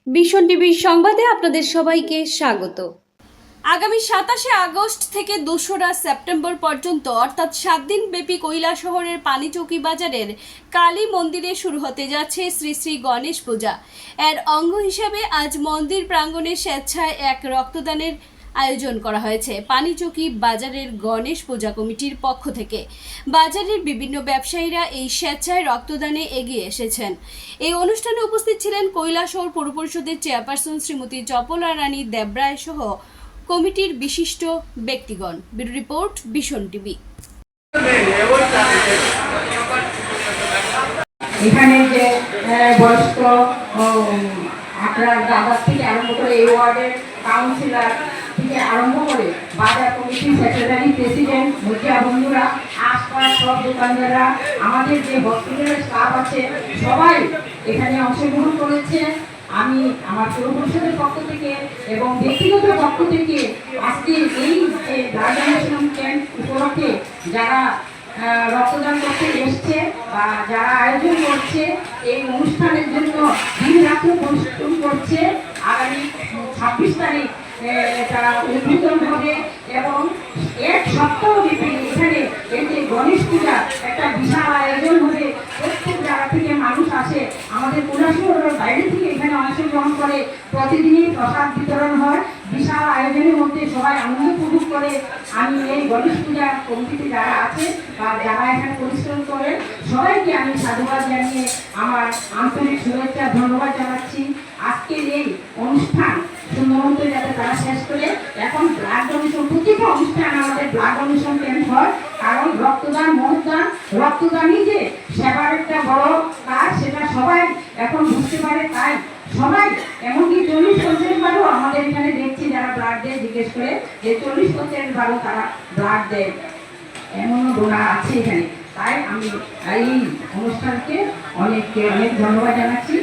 ভীষণ টিভির সংবাদে আপনাদের সবাইকে স্বাগত। আগামী 27শে আগস্ট থেকে 2রা সেপ্টেম্বর পর্যন্ত অর্থাৎ 7 দিন ব্যাপী কৈলাসহরের পানিচৌকি বাজারের কালী মন্দিরে শুরু হতে যাচ্ছে শ্রী শ্রী গণেশ পূজা। এর অঙ্গ হিসেবে আজ মন্দির প্রাঙ্গণে স্বেচ্ছায় এক রক্তদানের আয়োজন করা হয়েছে পানিচৌকি বাজারের গণেশ পূজা কমিটির পক্ষ থেকে। বাজারের বিভিন্ন ব্যবসায়ীরা এই স্বেচ্ছায় রক্তদানে এগিয়ে এসেছেন। এই অনুষ্ঠানে উপস্থিত ছিলেন কৈলাসহর পৌর পরিষদের চেয়ারপারসন শ্রীমতী চপলা রানী দেবরায় সহ কমিটির বিশিষ্ট ব্যক্তিগণ। ব্যুরো রিপোর্ট ভীষণ টিভি। এখানে যে বয়স্ক আপনার দাদা থেকে আরম্ভ করে এই ওয়ার্ডের কাউন্সিলর থেকে আরম্ভ করে বাজার কমিটি সেক্রেটারি প্রেসিডেন্ট মহিলা বন্ধুরা আশপাশ সব দোকানদাররা আমাদের যে হসপিটালের স্টাফ আছে সবাই এখানে অংশগ্রহণ করেছে। আমি আমার পৌর পরিষদের পক্ষ থেকে এবং ব্যক্তিগত পক্ষ থেকে আজকে এই যে ব্লাড ডোনেশন ক্যাম্প উপলক্ষে যারা রক্তদান করতে এসছে বা যারা আয়োজন করছে এই অনুষ্ঠানের জন্য দিন রাত্র পরিশ্রম করছে। আগামী 26 তারিখ তারা উদ্বোধন হবে এবং এক সপ্তাহ ব্যাপী এখানে এই যে গণেশ পূজা একটা বিশাল আয়োজন হবে। প্রত্যেক জায়গা থেকে মানুষ আসে, আমাদের কৈলাসহরের বাইরে থেকে এখানে অংশগ্রহণ করে। প্রতিদিনই প্রসাদ বিতরণ হয়। বিশাল আয়োজনের মধ্যে সবাই আনন্দ উপভোগ করে। আমি এই গণেশ পূজা কমিটিতে যারা আছে বা যারা এখানে পরিশ্রম করে সবাইকে আমি সাধুবাদ জানিয়ে আমার আন্তরিক শুভেচ্ছা ধন্যবাদ জানাচ্ছি। আজকের এই অনুষ্ঠান সুন্দরমতো যাতে তারা শেষ করে এখন ব্লাড ডোনেশন, প্রতিটা অনুষ্ঠান আমাদের ব্লাড ডোনেশন ক্যাম্প হয়। কারণ রক্তদান মহদান, রক্তদানই যে সেবার একটা বড় কাজ সেটা সবাই এখন বুঝতে পারে। তাই সবাই এমনকি 40-50 বারও আমাদের এখানে দেখছি যারা ব্লাড দেয়, জিজ্ঞেস করে যে 40-50 বারও তারা ব্লাড দেয়, এমনও ডোনার আছে এখানে। তাই আমি এই অনুষ্ঠানকে অনেক অনেক ধন্যবাদ জানাচ্ছি।